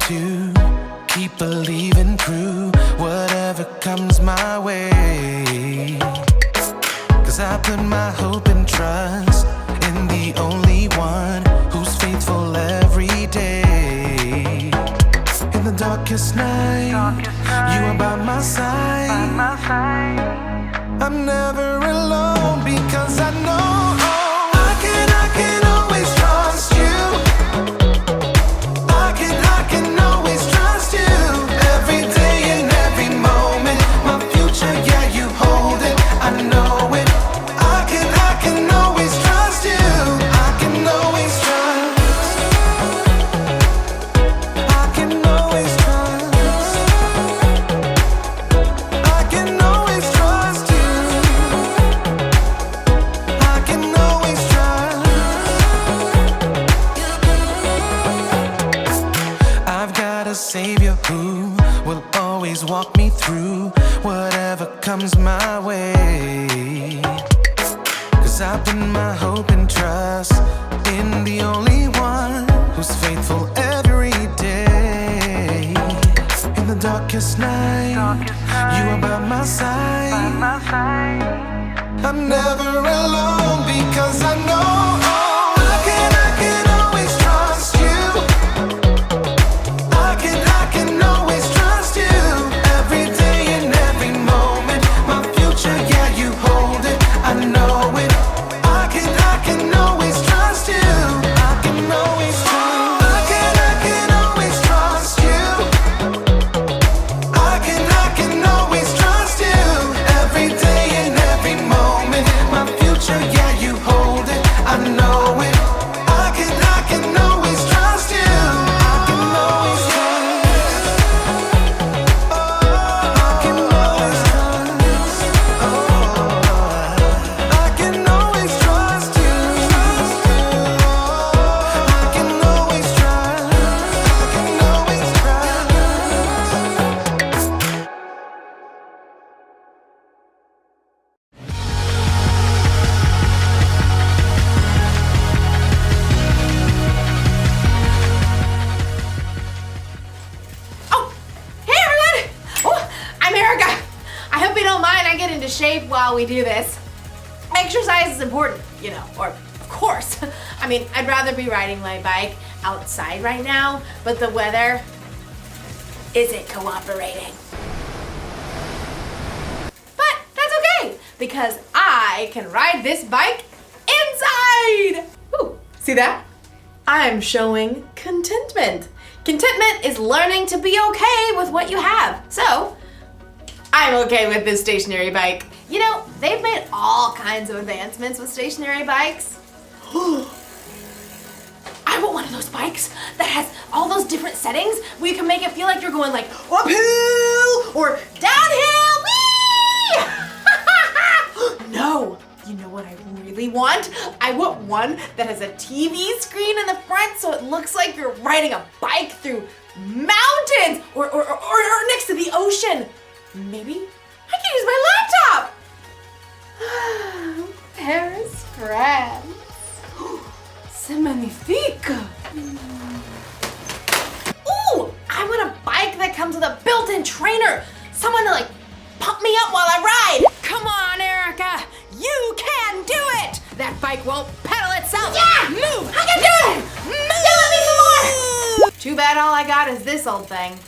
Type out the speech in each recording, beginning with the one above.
to keep believing through whatever comes my way. 'Cause I put my hope and trust in the only one who's faithful every day. In the darkest night, you are by my side. I'm never alone because I know I can always trust you. I can always trust you. Every day and every moment, my future, yeah, you hold it. I know it. I can always trust you. I can always trust. I can always trust. I can always trust you. I can always trust. I've got a Savior who will always walk me through whatever comes my way. 'Cause I put my hope and trust in the only one who's faithful every day. In the darkest night, you are by my side. I'm never alone because I know I can always trust you. I can always trust you. Every day and every moment, my future, yeah, you hold it. I know it. I can always trust you. I can always trust. I can always trust you. I can always trust you. Every day and every moment, my future, yeah, you hold it. I know it. I can always trust you. I can always trust. I can always trust. I can always trust you. I can always trust. I can always trust. Oh, hey everyone! Oh, I'm Erica. I hope you don't mind I get into shape while we do this. Exercise is important, you know, or of course. I mean, I'd rather be riding my bike outside right now, but the weather isn't cooperating. But that's okay, because I can ride this bike inside! Ooh, see that? I'm showing contentment. Contentment is learning to be okay with what you have. So, I'm okay with this stationary bike. You know, they've made all kinds of advancements with stationary bikes. I want one of those bikes that has all those different settings where you can make it feel like you're going like uphill or downhill. Whee! No, you know what I really want? I want one that has a TV screen in the front so it looks like you're riding a bike through mountains or next to the ocean. Maybe I can use my laptop. Paris, France. C'est magnifique. Ooh, I want a bike that comes with a built-in trainer. Someone to like pump me up while I ride. Come on, Erica. You can do it. That bike won't pedal itself. Yeah, move. I can do it. Move. Yeah, me some more. Too bad all I got is this old thing.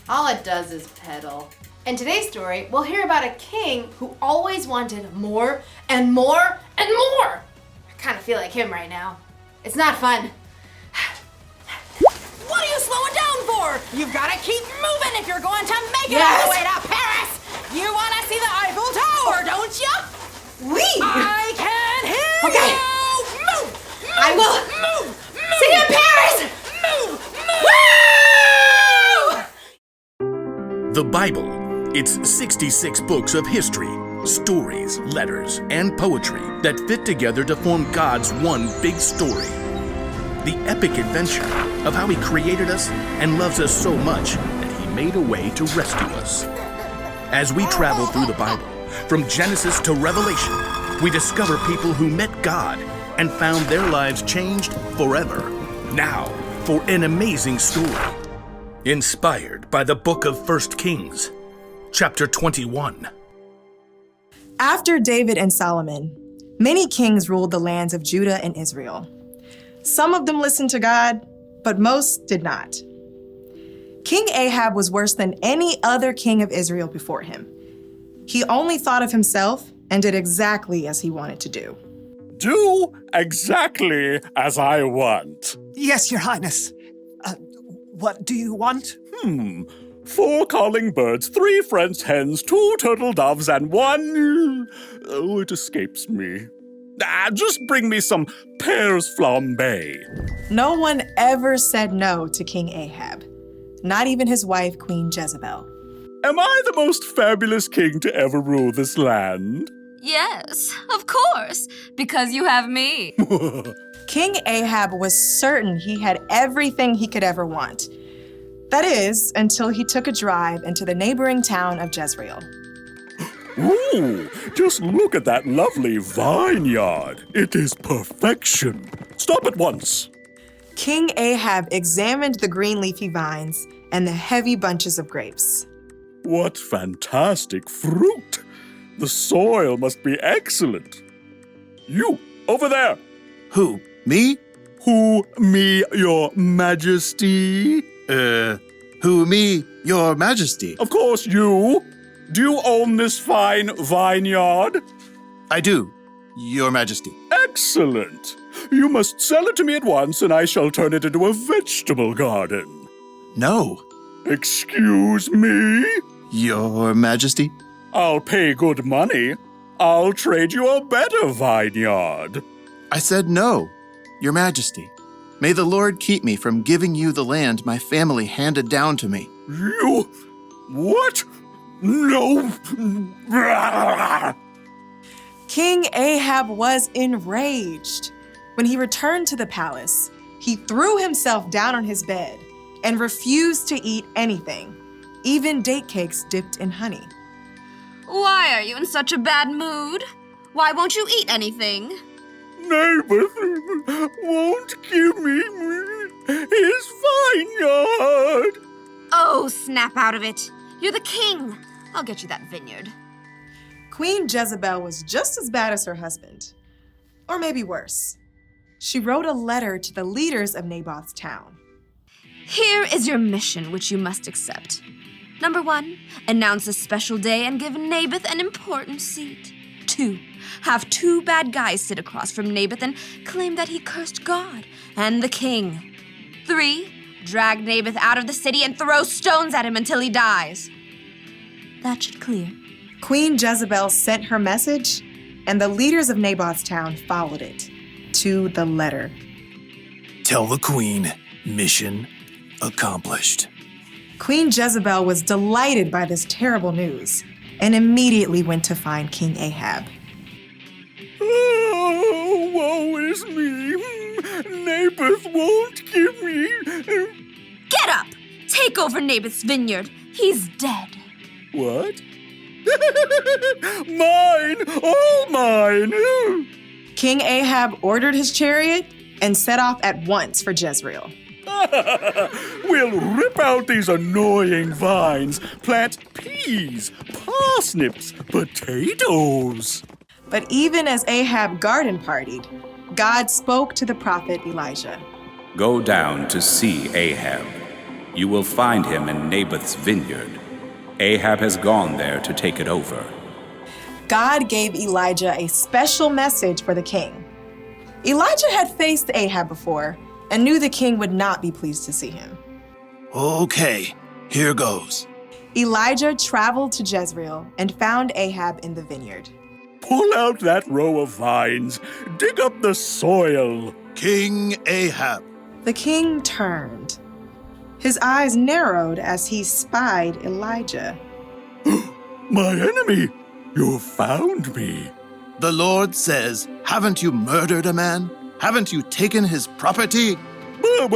All it does is pedal. In today's story, we'll hear about a king who always wanted more and more and more. I kind of feel like him right now. It's not fun. What are you slowing down for? You've got to keep moving if you're going to make it all the way to Paris. You want to see the Eiffel Tower, don't you? Oui. I can hear Okay. you. Move. I will. Move. See you in Paris. Move. Woo! The Bible. It's 66 books of history, stories, letters, and poetry that fit together to form God's one big story. The epic adventure of how He created us and loves us so much that He made a way to rescue us. As we travel through the Bible, from Genesis to Revelation, we discover people who met God and found their lives changed forever. Now, for an amazing story. Inspired by the book of 1 Kings, chapter 21. After David and Solomon, many kings ruled the lands of Judah and Israel. Some of them listened to God, but most did not. King Ahab was worse than any other king of Israel before him. He only thought of himself and did exactly as he wanted to do. Do exactly as I want. Yes, Your Highness. What do you want? 4 calling birds, 3 French hens, 2 turtle doves, and 1... Oh, it escapes me. Just bring me some pears flambé. No one ever said no to King Ahab, not even his wife, Queen Jezebel. Am I the most fabulous king to ever rule this land? Yes, of course, because you have me. King Ahab was certain he had everything he could ever want. That is, until he took a drive into the neighboring town of Jezreel. Ooh, just look at that lovely vineyard. It is perfection. Stop at once. King Ahab examined the green leafy vines and the heavy bunches of grapes. What fantastic fruit. The soil must be excellent. You, over there. Who? Me? Who, me, your majesty? Who, me, your majesty? Of course, you. Do you own this fine vineyard? I do, your majesty. Excellent. You must sell it to me at once, and I shall turn it into a vegetable garden. No, Excuse me? your majesty. I'll pay good money. I'll trade you a better vineyard. I said no, your majesty. May the Lord keep me from giving you the land my family handed down to me. You... What? No. King Ahab was enraged. When he returned to the palace, he threw himself down on his bed and refused to eat anything, even date cakes dipped in honey. Why are you in such a bad mood? Why won't you eat anything? Naboth won't give me his vineyard. Oh, snap out of it. You're the king. I'll get you that vineyard. Queen Jezebel was just as bad as her husband, or maybe worse. She wrote a letter to the leaders of Naboth's town. Here is your mission, which you must accept. Number 1, announce a special day and give Naboth an important seat. 2, have 2 bad guys sit across from Naboth and claim that he cursed God and the king. 3, drag Naboth out of the city and throw stones at him until he dies. That should clear. Queen Jezebel sent her message, and the leaders of Naboth's town followed it to the letter. Tell the queen, mission accomplished. Queen Jezebel was delighted by this terrible news and immediately went to find King Ahab. Oh, woe is me. Naboth won't give me... Get up! Take over Naboth's vineyard. He's dead. What? Mine! All mine! King Ahab ordered his chariot and set off at once for Jezreel. We'll rip out these annoying vines, plant peas, parsnips, potatoes. But even as Ahab garden partied, God spoke to the prophet Elijah. Go down to see Ahab. You will find him in Naboth's vineyard. Ahab has gone there to take it over. God gave Elijah a special message for the king. Elijah had faced Ahab before and knew the king would not be pleased to see him. Okay, here goes. Elijah traveled to Jezreel and found Ahab in the vineyard. Pull out that row of vines. Dig up the soil. King Ahab. The king turned. His eyes narrowed as he spied Elijah. My enemy, you found me. The Lord says, haven't you murdered a man? Haven't you taken his property? No,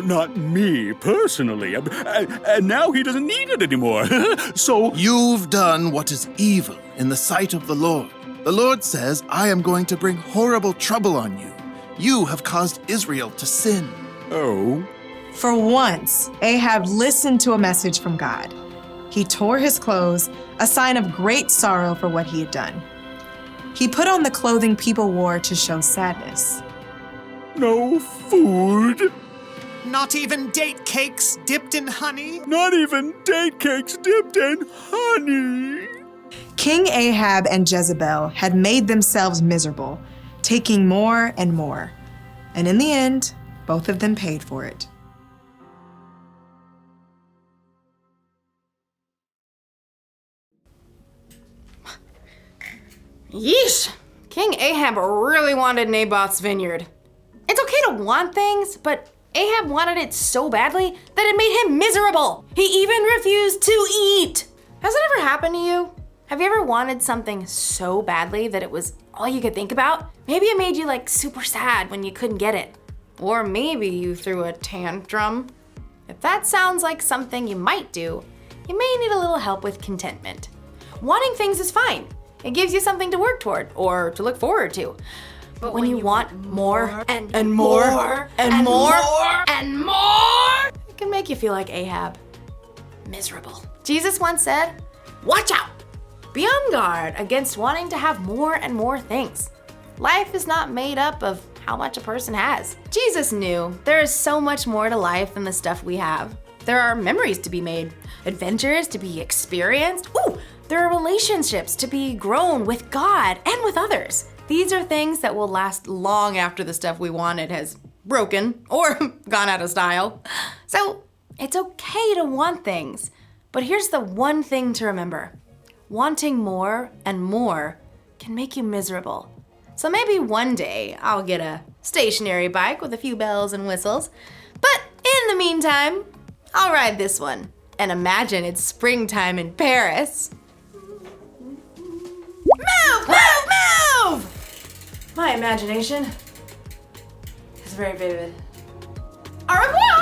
not me personally. And now he doesn't need it anymore. So You've done what is evil in the sight of the Lord. The Lord says, I am going to bring horrible trouble on you. You have caused Israel to sin. Oh. For once, Ahab listened to a message from God. He tore his clothes, a sign of great sorrow for what he had done. He put on the clothing people wore to show sadness. No food. Not even date cakes dipped in honey? Not even date cakes dipped in honey. King Ahab and Jezebel had made themselves miserable, taking more and more. And in the end, both of them paid for it. Yeesh! King Ahab really wanted Naboth's vineyard. It's okay to want things, but Ahab wanted it so badly that it made him miserable. He even refused to eat. Has it ever happened to you? Have you ever wanted something so badly that it was all you could think about? Maybe it made you like super sad when you couldn't get it. Or maybe you threw a tantrum. If that sounds like something you might do, you may need a little help with contentment. Wanting things is fine. It gives you something to work toward or to look forward to. But when you want more and more and more and more, it can make you feel like Ahab. Miserable. Jesus once said, "Watch out! Be on guard against wanting to have more and more things." Life is not made up of how much a person has. Jesus knew there is so much more to life than the stuff we have. There are memories to be made, adventures to be experienced. Ooh, there are relationships to be grown with God and with others. These are things that will last long after the stuff we wanted has broken or gone out of style. So it's okay to want things, but here's the one thing to remember. Wanting more and more can make you miserable. So maybe one day I'll get a stationary bike with a few bells and whistles. But in the meantime, I'll ride this one and imagine it's springtime in Paris. Move, move, move! My imagination is very vivid. Au revoir!